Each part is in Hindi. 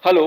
हेलो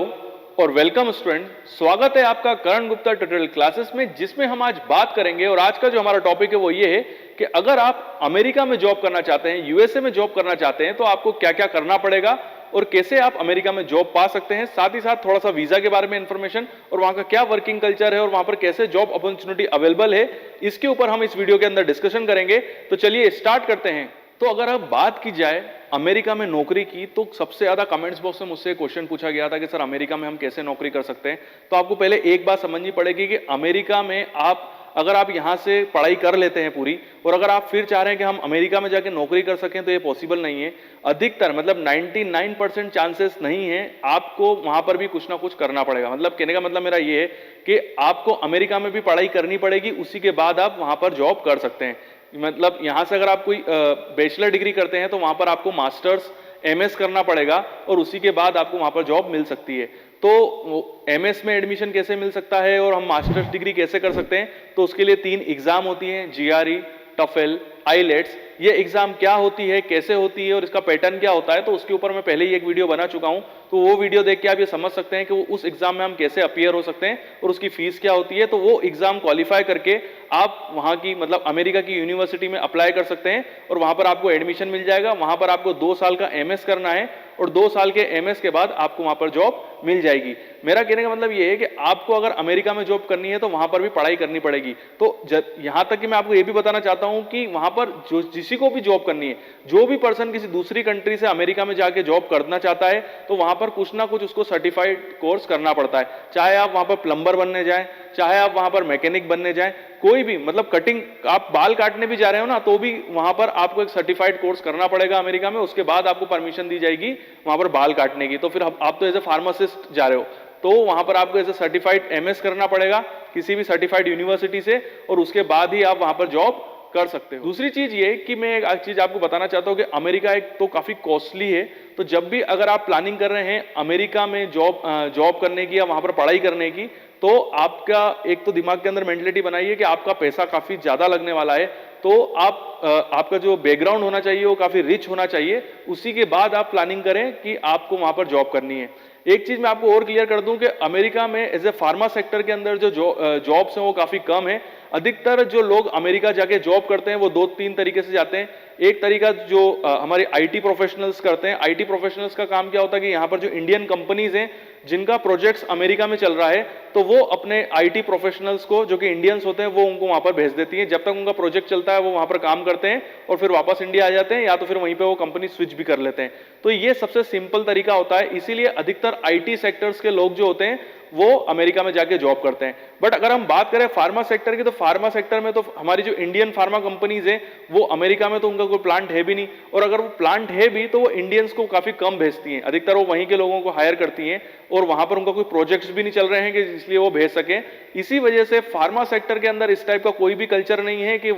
और वेलकम स्टूडेंट। स्वागत है आपका करण गुप्ता ट्यूटोरियल क्लासेस में, जिसमें हम आज बात करेंगे। और आज का जो हमारा टॉपिक है वो ये है कि अगर आप अमेरिका में जॉब करना चाहते हैं, यूएसए में जॉब करना चाहते हैं, तो आपको क्या क्या करना पड़ेगा और कैसे आप अमेरिका में जॉब पा सकते हैं। साथ ही साथ थोड़ा सा वीजा के बारे में इंफॉर्मेशन और वहां का क्या वर्किंग कल्चर है और वहां पर कैसे जॉब अपॉर्चुनिटी अवेलेबल है, इसके ऊपर हम इस वीडियो के अंदर डिस्कशन करेंगे। तो चलिए स्टार्ट करते हैं। तो अगर अब बात की जाए अमेरिका में नौकरी की, तो सबसे ज्यादा कमेंट्स बॉक्स में मुझसे क्वेश्चन पूछा गया था कि सर अमेरिका में हम कैसे नौकरी कर सकते हैं। तो आपको पहले एक बात समझनी पड़ेगी कि अमेरिका में अगर आप यहां से पढ़ाई कर लेते हैं पूरी, और अगर आप फिर चाह रहे हैं कि हम अमेरिका में जाके नौकरी कर सकें, तो ये पॉसिबल नहीं है। अधिकतर मतलब 99% चांसेस नहीं है। आपको वहां पर भी कुछ ना कुछ करना पड़ेगा। मतलब कहने का मतलब मेरा ये है कि आपको अमेरिका में भी पढ़ाई करनी पड़ेगी, उसी के बाद आप वहां पर जॉब कर सकते हैं। मतलब यहां से अगर आप कोई बैचलर डिग्री करते हैं तो वहां पर आपको मास्टर्स एमएस करना पड़ेगा और उसी के बाद आपको वहां पर जॉब मिल सकती है। तो एमएस में एडमिशन कैसे मिल सकता है और हम मास्टर्स डिग्री कैसे कर सकते हैं, तो उसके लिए 3 एग्जाम होती हैं, जीआरई, टफेल, आईलेट्स। ये एग्जाम क्या होती है, कैसे होती है और इसका पैटर्न क्या होता है, तो उसके ऊपर मैं पहले ही एक वीडियो बना चुका हूं। तो वो वीडियो देख के आप ये समझ सकते हैं कि उस एग्जाम में हम कैसे अपीयर हो सकते हैं और उसकी फीस क्या होती है। तो वो एग्जाम क्वालिफाई करके आप वहां की मतलब अमेरिका की यूनिवर्सिटी में अप्लाई कर सकते हैं और वहां पर आपको एडमिशन मिल जाएगा। वहां पर आपको 2 साल का एमएस करना है और 2 साल के एमएस के बाद आपको वहां पर जॉब मिल जाएगी। मेरा कहने का मतलब ये है कि आपको अगर अमेरिका में जॉब करनी है तो वहां पर भी पढ़ाई करनी पड़ेगी। तो यहां तक कि मैं आपको ये भी बताना चाहता हूं कि वहां पर जो किसी को भी जॉब करनी है, जो भी पर्सन किसी दूसरी कंट्री से अमेरिका में जाके जॉब करना चाहता है, तो वहां पर कुछ ना कुछ उसको सर्टिफाइड कोर्स करना पड़ता है। चाहे आप वहां पर प्लम्बर बनने जाएं, चाहे आप वहां पर मैकेनिक बनने जाएं, कोई भी मतलब कटिंग, आप बाल काटने भी जा रहे हो ना, तो भी वहां पर आपको एक सर्टिफाइड कोर्स करना पड़ेगा अमेरिका में। उसके बाद आपको परमिशन दी जाएगी वहां पर बाल काटने की। तो फिर आप तो एज ए फार्मासिस्ट जा रहे हो, तो वहां पर आपको एज ए सर्टिफाइड एमएस करना पड़ेगा किसी भी सर्टिफाइड यूनिवर्सिटी से, और उसके बाद ही आप वहां पर जॉब कर सकते हो। दूसरी चीज ये कि मैं एक चीज आपको बताना चाहता हूं कि अमेरिका एक तो काफी कॉस्टली है। तो जब भी अगर आप प्लानिंग कर रहे हैं अमेरिका में जॉब करने की या वहां पर पढ़ाई करने की, तो आपका एक तो दिमाग के अंदर मेंटलिटी बनाइए कि आपका पैसा काफी ज्यादा लगने वाला है। तो आपका जो बैकग्राउंड होना चाहिए वो काफी रिच होना चाहिए। उसी के बाद आप प्लानिंग करें कि आपको वहां पर जॉब करनी है। एक चीज मैं आपको और क्लियर कर दूं कि अमेरिका में एज ए फार्मा सेक्टर के अंदर जो जॉब्स हैं वो काफी कम है। अधिकतर जो लोग अमेरिका जाके जॉब करते हैं वो 2-3 तरीके से जाते हैं। एक तरीका जो हमारे आईटी प्रोफेशनल्स करते हैं। आईटी प्रोफेशनल्स का काम क्या होता है कि यहाँ पर जो इंडियन कंपनीज हैं जिनका प्रोजेक्ट्स अमेरिका में चल रहा है, तो वो अपने आईटी प्रोफेशनल्स को, जो कि इंडियंस होते हैं, वो उनको वहां पर भेज देती हैं। जब तक उनका प्रोजेक्ट चलता है वो वहां पर काम करते हैं और फिर वापस इंडिया आ जाते हैं, या तो फिर वहीं पे वो कंपनी स्विच भी कर लेते हैं। तो ये सबसे सिंपल तरीका होता है। इसीलिए अधिकतर आईटी सेक्टर्स के लोग जो होते हैं वो अमेरिका में जाके जॉब करते हैं। बट अगर हम बात करें फार्मा सेक्टर की, तो फार्मा सेक्टर में तो हमारी जो इंडियन फार्मा कंपनीज हैं वो अमेरिका में तो उनका कोई प्लांट है भी नहीं, और अगर वो प्लांट है भी तो वो इंडियंस को काफी कम भेजती हैं। अधिकतर वो वहीं के लोगों को हायर करती हैं और वहां पर उनका कोई प्रोजेक्ट्स भी नहीं चल रहे हैं कि इसलिए वो भेज सकें। इसी वजह से फार्मा सेक्टर के अंदर इस टाइप का कोई भी कल्चर नहीं है कि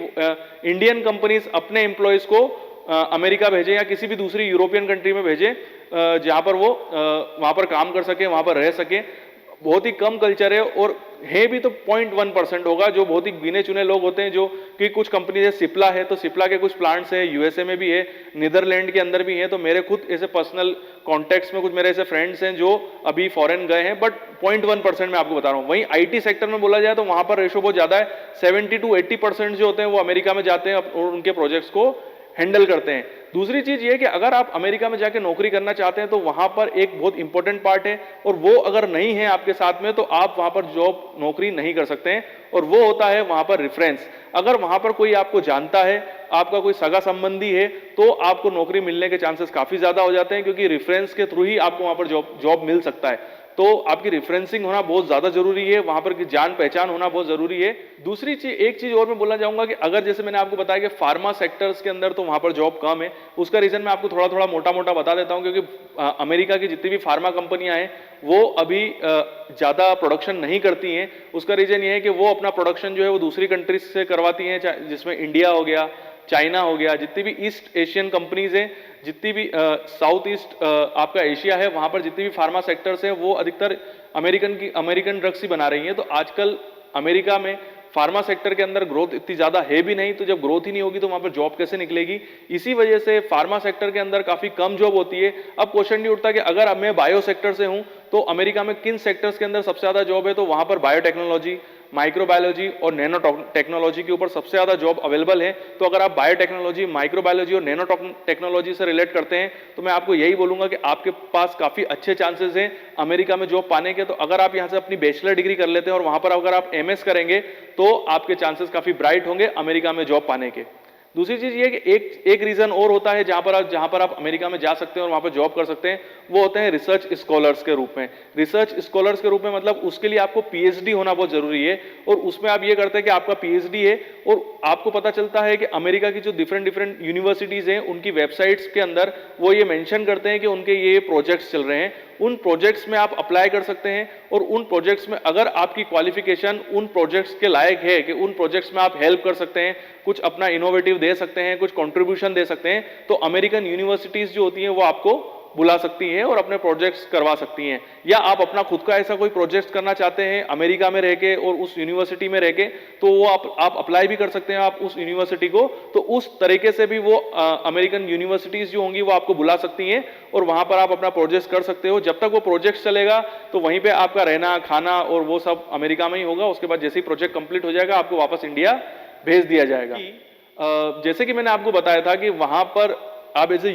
इंडियन कंपनीज अपने एम्प्लॉयज को अमेरिका भेजें या किसी भी दूसरी यूरोपियन कंट्री में भेजें जहां पर वो वहां पर काम कर सके, वहां पर रह सके। बहुत ही कम कल्चर है, और है भी तो 0.1% होगा, जो बहुत ही गिने चुने लोग होते हैं। जो कि कुछ कंपनी है, सिप्ला है, तो सिप्ला के कुछ प्लांट्स है यूएसए में भी है, नीदरलैंड के अंदर भी है। तो मेरे खुद ऐसे पर्सनल कॉन्टेक्ट्स में कुछ मेरे ऐसे फ्रेंड्स हैं जो अभी फॉरेन गए हैं, बट 0.1% मैं आपको बता रहा हूँ। वहीं आईटी सेक्टर में बोला जाए तो वहां पर रेशो बहुत ज्यादा है। 70 to 80% जो होते हैं वो अमेरिका में जाते हैं और उनके प्रोजेक्ट्स को हैंडल करते हैं। दूसरी चीज ये कि अगर आप अमेरिका में जाके नौकरी करना चाहते हैं तो वहां पर एक बहुत इंपॉर्टेंट पार्ट है, और वो अगर नहीं है आपके साथ में तो आप वहां पर जॉब नौकरी नहीं कर सकते हैं, और वो होता है वहां पर रेफरेंस। अगर वहां पर कोई आपको जानता है, आपका कोई सगा संबंधी है, तो आपको नौकरी मिलने के चांसेस काफी ज्यादा हो जाते हैं, क्योंकि रेफरेंस के थ्रू ही आपको वहां पर जॉब मिल सकता है। तो आपकी रेफरेंसिंग होना बहुत ज्यादा जरूरी है, वहां पर की जान पहचान होना बहुत जरूरी है। दूसरी चीज, एक चीज और मैं बोलना चाहूंगा कि अगर जैसे मैंने आपको बताया कि फार्मा सेक्टर्स के अंदर तो वहां पर जॉब कम है, उसका रीजन मैं आपको थोड़ा थोड़ा मोटा मोटा बता देता हूं। क्योंकि अमेरिका की जितनी भी फार्मा कंपनियां हैं वो अभी ज्यादा प्रोडक्शन नहीं करती हैं। उसका रीजन ये है कि वो अपना प्रोडक्शन जो है वो दूसरी कंट्रीज से करवाती हैं, जिसमें इंडिया हो गया, चाइना हो गया, जितनी भी ईस्ट एशियन कंपनीज हैं, जितनी भी साउथ ईस्ट आपका एशिया है, वहां पर जितनी भी फार्मा सेक्टर्स है वो अधिकतर अमेरिकन ड्रग्स ही बना रही हैं। तो आजकल अमेरिका में फार्मा सेक्टर के अंदर ग्रोथ इतनी ज़्यादा है भी नहीं, तो जब ग्रोथ ही नहीं होगी तो वहाँ पर जॉब कैसे निकलेगी। इसी वजह से फार्मा सेक्टर के अंदर काफ़ी कम जॉब होती है। अब क्वेश्चन नहीं उठता कि अगर अब मैं बायो सेक्टर से हूँ तो अमेरिका में किन सेक्टर्स के अंदर सबसे ज़्यादा जॉब है, तो वहाँ पर बायोटेक्नोलॉजी, माइक्रोबायोलॉजी और नैनो टेक्नोलॉजी के ऊपर सबसे ज़्यादा जॉब अवेलेबल है। तो अगर आप बायोटेक्नोलॉजी, माइक्रोबायोलॉजी और नैनो टेक्नोलॉजी से रिलेट करते हैं तो मैं आपको यही बोलूँगा कि आपके पास काफ़ी अच्छे चांसेस हैं अमेरिका में जॉब पाने के। तो अगर आप यहाँ से अपनी बैचलर डिग्री कर लेते हैं और वहाँ पर अगर आप एमएस करेंगे तो आपके चांसेस काफ़ी ब्राइट होंगे अमेरिका में जॉब पाने के। दूसरी चीज ये कि एक रीजन और होता है जहां पर आप अमेरिका में जा सकते हैं और वहां पर जॉब कर सकते हैं, वो होते हैं रिसर्च स्कॉलर्स के रूप में। रिसर्च स्कॉलर्स के रूप में मतलब उसके लिए आपको पीएचडी होना बहुत जरूरी है, और उसमें आप ये करते हैं कि आपका पीएचडी है और आपको पता चलता है कि अमेरिका की जो डिफरेंट यूनिवर्सिटीज हैं उनकी वेबसाइट्स के अंदर वो ये मेंशन करते हैं कि उनके ये प्रोजेक्ट्स चल रहे हैं, उन प्रोजेक्ट्स में आप अप्लाई कर सकते हैं। और उन प्रोजेक्ट्स में अगर आपकी क्वालिफिकेशन उन प्रोजेक्ट्स के लायक है कि उन प्रोजेक्ट्स में आप हेल्प कर सकते हैं, कुछ अपना इनोवेटिव दे सकते हैं, कुछ कंट्रीब्यूशन दे सकते हैं, तो अमेरिकन यूनिवर्सिटीज जो होती हैं वो आपको बुला सकती हैं और अपने प्रोजेक्ट्स करवा सकती हैं। या आप अपना खुद का ऐसा कोई प्रोजेक्ट करना चाहते हैं अमेरिका में रह के और उस यूनिवर्सिटी में रह के, तो वो आप अप्लाई भी कर सकते हैं आप उस यूनिवर्सिटी को। तो उस तरीके से भी वो अमेरिकन यूनिवर्सिटीज जो होंगी वो आपको बुला सकती हैं और वहां पर आप अपना प्रोजेक्ट कर सकते हो। जब तक वो प्रोजेक्ट चलेगा तो वहीं पे आपका रहना, खाना और वो सब अमेरिका में ही होगा। उसके बाद जैसे ही प्रोजेक्ट कंप्लीट हो जाएगा आपको वापस इंडिया भेज दिया जाएगा। जैसे कि मैंने आपको बताया था कि वहां पर आप एज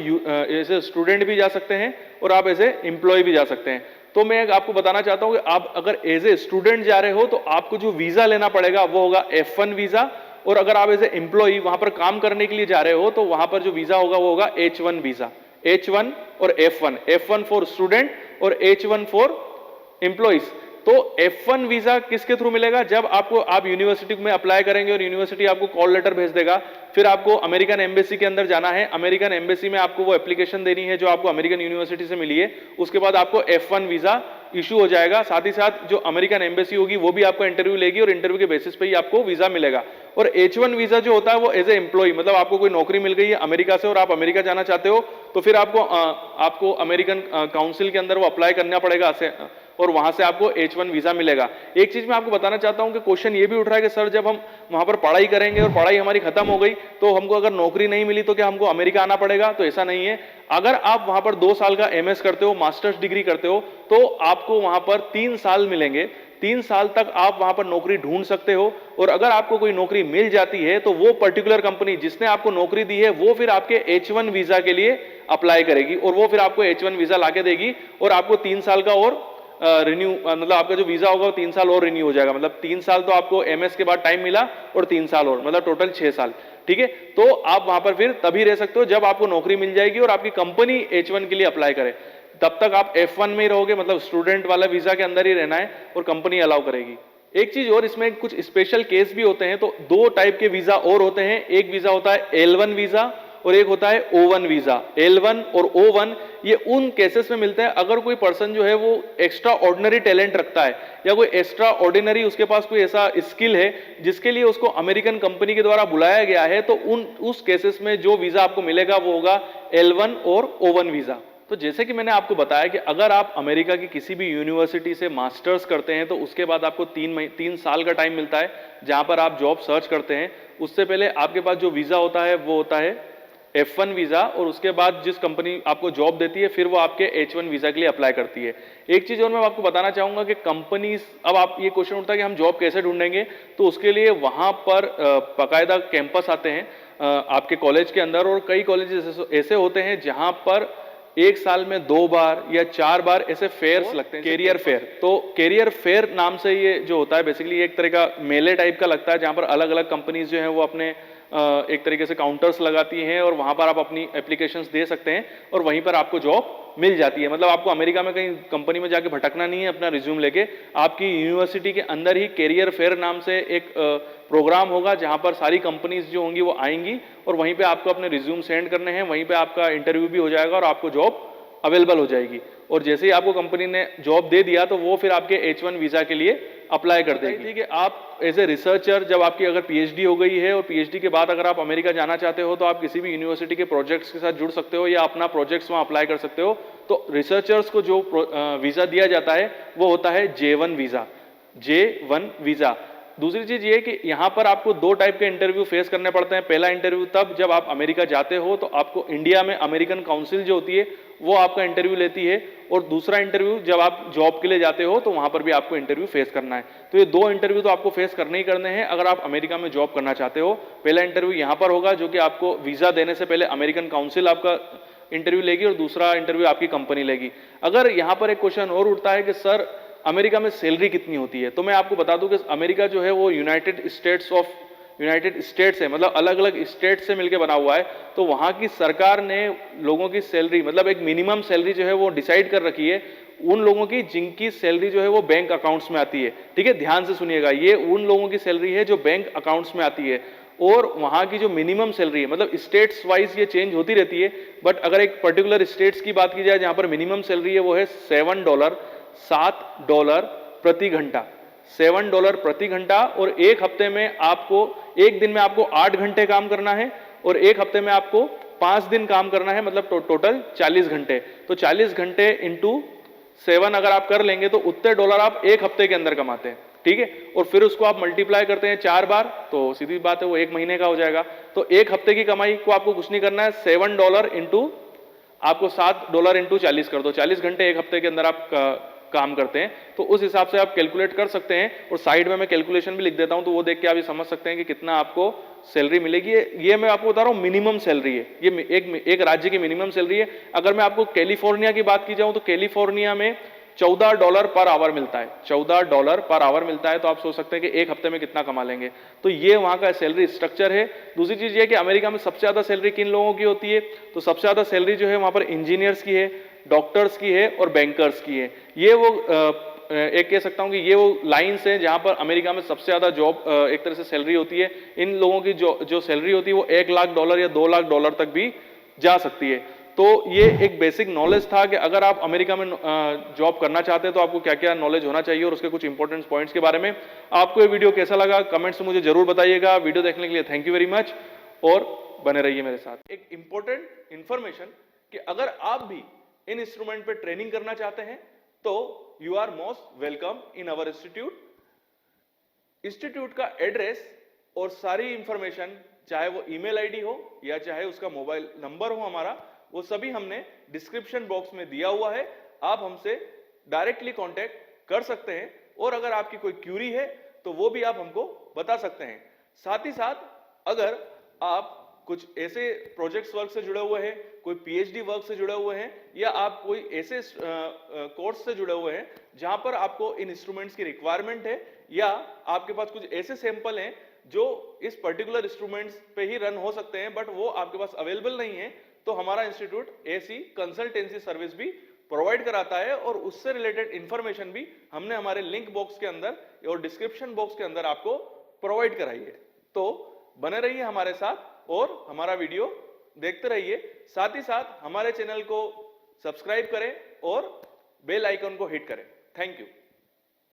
ए स्टूडेंट भी जा सकते हैं और आप एज ए एम्प्लॉय भी जा सकते हैं। तो मैं आपको बताना चाहता हूं कि आप अगर एज ए स्टूडेंट जा रहे हो तो आपको जो वीजा लेना पड़ेगा वो होगा F1 वीजा, और अगर आप एज ए एम्प्लॉय वहां पर काम करने के लिए जा रहे हो तो वहां पर जो वीजा होगा वो होगा H1 वीजा। H1 और F1 फॉर स्टूडेंट और H1 फॉर एम्प्लॉइज। तो F1 वीजा किसके थ्रू मिलेगा, जब आप यूनिवर्सिटी में अप्लाई करेंगे और यूनिवर्सिटी आपको कॉल लेटर भेज देगा, फिर आपको अमेरिकन एम्बेसी के अंदर जाना है, अमेरिकन एम्बेसी में आपको वो एप्लीकेशन देनी है जो आपको अमेरिकन यूनिवर्सिटी से मिली है, उसके बाद आपको F1 वीजा इशू हो जाएगा। साथ ही साथ जो अमेरिकन एम्बेसी होगी वो भी आपको इंटरव्यू लेगी और इंटरव्यू के बेसिस पे ही आपको वीजा मिलेगा। और H1 वीजा जो होता है वो एज ए एम्प्लॉय, मतलब आपको कोई नौकरी मिल गई है अमेरिका से और आप अमेरिका जाना चाहते हो तो फिर आपको अमेरिकन काउंसिल के अंदर वो अप्लाई करना पड़ेगा और वहां से आपको H1 वीजा मिलेगा। एक चीज मैं आपको बताना चाहता हूं कि क्वेश्चन ये भी उठ रहा है कि सर जब हम वहां पर पढ़ाई करेंगे और पढ़ाई हमारी खत्म हो गई तो हमको अगर नौकरी नहीं मिली तो क्या हमको अमेरिका आना पड़ेगा? तो ऐसा नहीं है। अगर आप वहां पर 2 साल का एमएस करते हो, मास्टर्स डिग्री करते हो, तो आपको वहां पर 3 साल मिलेंगे। 3 साल तक आप वहां पर नौकरी ढूंढ सकते हो, और अगर आपको कोई नौकरी मिल जाती है तो वो पर्टिकुलर कंपनी जिसने आपको नौकरी दी है वो फिर आपके H1 वीजा के लिए अप्लाई करेगी और वो फिर आपको H1 वीजा लाके देगी और आपको 3 साल का और रिन्यू, मतलब आपका जो वीजा होगा वो 3 साल और रिन्यू हो जाएगा। मतलब 3 साल तो आपको एमएस के बाद टाइम मिला और 3 साल और, मतलब टोटल 6 साल। ठीक है, तो आप वहां पर फिर तभी रह सकते हो जब आपको नौकरी मिल जाएगी और आपकी कंपनी H1 के लिए अप्लाई करे। तब तक आप F1 में ही रहोगे, मतलब स्टूडेंट वाला वीजा के अंदर ही रहना है और कंपनी अलाउ करेगी। एक चीज और, इसमें कुछ स्पेशल केस भी होते हैं। तो 2 टाइप के वीजा और होते हैं। एक वीजा होता है L1 वीजा और एक होता है O1 वीजा। L1 और O1 ये उन केसेस में मिलते हैं अगर कोई पर्सन जो है वो एक्स्ट्रा ऑर्डिनरी टैलेंट रखता है या कोई एक्स्ट्रा ऑर्डिनरी उसके पास कोई ऐसा स्किल है जिसके लिए उसको अमेरिकन कंपनी के द्वारा बुलाया गया है, तो उस केसेस में जो वीजा आपको मिलेगा वो होगा L1 और O1 वीजा। तो जैसे कि मैंने आपको बताया कि अगर आप अमेरिका की किसी भी यूनिवर्सिटी से मास्टर्स करते हैं तो उसके बाद आपको 3 साल का टाइम मिलता है जहां पर आप जॉब सर्च करते हैं। उससे पहले आपके पास जो वीजा होता है वो होता है F1 वीजा, और उसके बाद जिस कंपनी आपको जॉब देती है फिर वो आपके H1 वीजा के लिए अप्लाई करती है। एक चीज और मैं आपको बताना चाहूंगा कि कंपनीज, अब आप ये क्वेश्चन उठता है कि हम जॉब कैसे ढूंढेंगे, तो उसके लिए वहां पर बाकायदा कैंपस आते हैं आपके कॉलेज के अंदर, और कई कॉलेजेस ऐसे होते हैं जहां पर 1 साल में 2 बार या 4 बार ऐसे फेयर्स लगते हैं, कैरियर फेयर। तो कैरियर फेयर नाम से ये जो होता है बेसिकली एक तरह का मेले टाइप का लगता है जहां पर अलग अलग कंपनीज जो है वो अपने एक तरीके से काउंटर्स लगाती हैं और वहां पर आप अपनी एप्लीकेशंस दे सकते हैं और वहीं पर आपको जॉब मिल जाती है। मतलब आपको अमेरिका में कहीं कंपनी में जाके भटकना नहीं है अपना रिज्यूम लेके। आपकी यूनिवर्सिटी के अंदर ही कैरियर फेयर नाम से एक प्रोग्राम होगा जहां पर सारी कंपनीज जो होंगी वो आएंगी और वहीं पे आपको अपने रिज्यूम सेंड करने हैं, वहीं पे आपका इंटरव्यू भी हो जाएगा और आपको जॉब अवेलेबल हो जाएगी। और जैसे ही आपको कंपनी ने जॉब दे दिया तो वो फिर आपके H1 वीजा के लिए अप्लाई कर देगी। ठीक है, आप एज ए रिसर्चर जब आपकी अगर पीएचडी हो गई है और पीएचडी के बाद अगर आप अमेरिका जाना चाहते हो तो आप किसी भी यूनिवर्सिटी के प्रोजेक्ट्स के साथ जुड़ सकते हो या अपना प्रोजेक्ट्स वहाँ अप्लाई कर सकते हो। तो रिसर्चर्स को जो वीजा दिया जाता है वो होता है J1 वीजा। J1 वीजा दूसरी चीज ये कि यहाँ पर आपको दो टाइप के इंटरव्यू फेस करने पड़ते हैं। पहला इंटरव्यू तब जब आप अमेरिका जाते हो तो आपको इंडिया में अमेरिकन काउंसिल जो होती है वो आपका इंटरव्यू लेती है, और दूसरा इंटरव्यू जब आप जॉब के लिए जाते हो तो वहां पर भी आपको इंटरव्यू फेस करना है। तो ये दो इंटरव्यू तो आपको फेस करने ही करने हैं अगर आप अमेरिका में जॉब करना चाहते हो। पहला इंटरव्यू यहाँ पर होगा जो कि आपको वीजा देने से पहले अमेरिकन काउंसिल आपका इंटरव्यू लेगी, और दूसरा इंटरव्यू आपकी कंपनी लेगी। अगर यहाँ पर एक क्वेश्चन और उठता है कि सर अमेरिका में सैलरी कितनी होती है, तो मैं आपको बता दूं कि अमेरिका जो है वो यूनाइटेड स्टेट्स है, मतलब अलग अलग स्टेट से मिलकर बना हुआ है। तो वहां की सरकार ने लोगों की सैलरी, मतलब एक मिनिमम सैलरी जो है वो डिसाइड कर रखी है उन लोगों की जिनकी सैलरी जो है वो बैंक अकाउंट्स में आती है। ठीक है, ध्यान से सुनिएगा, ये उन लोगों की सैलरी है जो बैंक अकाउंट्स में आती है। और वहां की जो मिनिमम सैलरी है, मतलब स्टेट्स वाइज ये चेंज होती रहती है, बट अगर एक पर्टिकुलर स्टेट्स की बात की जाए जहां पर मिनिमम सैलरी है वो है $7 प्रति घंटा, $7 प्रति घंटा। और एक हफ्ते में आपको, एक दिन में आपको 8 घंटे काम करना है, और एक हफ्ते में आपको 5 दिन काम करना है, मतलब टोटल 40 घंटे। तो 40 घंटे इंटू 7 अगर आप कर लेंगे तो उतने डॉलर आप एक हफ्ते के अंदर कमाते हैं। ठीक है, और फिर उसको आप मल्टीप्लाई करते हैं 4 बार, तो सीधी बात है वो एक महीने का हो जाएगा। तो एक हफ्ते की कमाई को आपको कुछ नहीं करना है, $7 इंटू आपको $7 इंटू 40 कर दो, 40 घंटे एक हफ्ते के अंदर आप काम करते हैं। तो उस हिसाब से आप कैलकुलेट कर सकते हैं, और साइड में मैं कैलकुलेशन भी लिख देता हूं तो वो देख के आप ये समझ सकते हैं कि कितना आपको सैलरी मिलेगी। ये मैं आपको बता रहा हूं मिनिमम सैलरी है, ये एक राज्य की मिनिमम सैलरी है। अगर मैं आपको कैलिफोर्निया की बात की जाऊं तो कैलिफोर्निया में $14 पर आवर मिलता है, $14 पर आवर मिलता है। तो आप सोच सकते हैं कि एक हफ्ते में कितना कमा लेंगे। तो ये वहां का सैलरी स्ट्रक्चर है। दूसरी चीज ये कि अमेरिका में सबसे ज्यादा सैलरी किन लोगों की होती है, तो सबसे ज्यादा सैलरी जो है वहां पर इंजीनियर्स की है, डॉक्टर्स की है और बैंकर्स की है। ये वो एक कह सकता हूं कि ये वो लाइंस हैं जहां पर अमेरिका में सबसे ज्यादा जॉब एक तरह से सैलरी होती है। इन लोगों की जो सैलरी होती है वो $1 लाख या $2 लाख तक भी जा सकती है। तो ये एक बेसिक नॉलेज था कि अगर आप अमेरिका में जॉब करना चाहते हैं तो आपको क्या क्या नॉलेज होना चाहिए, और उसके कुछ इंपॉर्टेंट पॉइंट्स के बारे में। आपको ये वीडियो कैसा लगा कमेंट्स में मुझे जरूर बताइएगा। वीडियो देखने के लिए थैंक यू वेरी मच, और बने रहिए मेरे साथ। एक इंपॉर्टेंट इंफॉर्मेशन कि अगर आप भी इन इंस्ट्रूमेंट पे ट्रेनिंग करना चाहते हैं तो you are most welcome in our institute का एड्रेस और सारी इंफॉर्मेशन, चाहे वो ईमेल आईडी हो या चाहे उसका मोबाइल नंबर हो हमारा, वो सभी हमने डिस्क्रिप्शन बॉक्स में दिया हुआ है। आप हमसे डायरेक्टली कांटेक्ट कर सकते हैं, और अगर आपकी कोई क्यूरी है तो वो भी आप हमको बता सकते हैं। साथ ही साथ अगर आप कुछ ऐसे प्रोजेक्ट्स वर्क से जुड़े हुए हैं, कोई पीएचडी वर्क से जुड़े हुए हैं, या आप कोई ऐसे कोर्स से जुड़े हुए हैं जहां पर आपको इन इंस्ट्रूमेंट्स की रिक्वायरमेंट है, या आपके पास कुछ ऐसे सैंपल हैं जो इस पर्टिकुलर इंस्ट्रूमेंट्स पे ही रन हो सकते हैं बट वो आपके पास अवेलेबल नहीं है, तो हमारा इंस्टीट्यूट ऐसी कंसल्टेंसी सर्विस भी प्रोवाइड कराता है, और उससे रिलेटेड इंफॉर्मेशन भी हमने हमारे लिंक बॉक्स के अंदर और डिस्क्रिप्शन बॉक्स के अंदर आपको प्रोवाइड कराई है। तो बने रहिए हमारे साथ और हमारा वीडियो देखते रहिए। साथ ही साथ हमारे चैनल को सब्सक्राइब करें और बेल आइकन को हिट करें। Thank you.